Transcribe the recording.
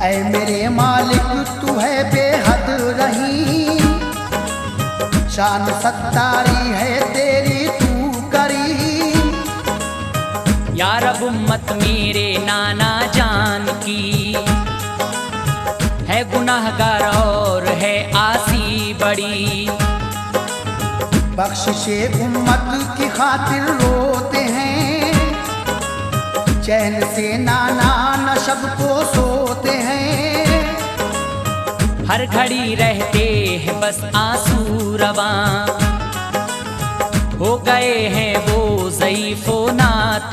ऐ मेरे मालिक तू है बेहद रहीम, शान सत्तारी है तेरी तू करीम। या रब उम्मत मेरे नाना जान की है गुनाहगार और है आसी बड़ी। बख्शिशे उम्मत की खातिर रोते हैं, चैन से नाना न शब को सोते हैं। हर घड़ी रहते हैं बस आंसू रवां, हो गए हैं वो ज़ईफ़ो नाता।